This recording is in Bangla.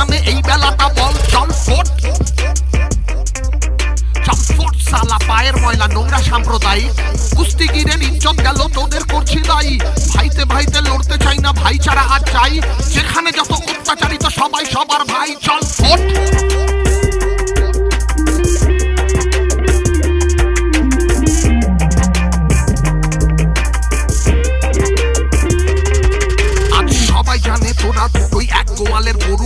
জানে এই বেলাটা বল চল ফোট চল ফোট সালা পায়ের ময়লা নোংরা সাম্প্রদায়িক কুস্তিগিরের ইজ্জত গেল তোদের করছি দায়ী ভাইতে ভাইতে লড়তে চাই না ভাইচারা আজ চাই যেখানে যত অত্যাচারিত সবাই সবার ভাই চল ফোট আজ সবাই জানে তোরা দুটোই এক গোয়ালের গরু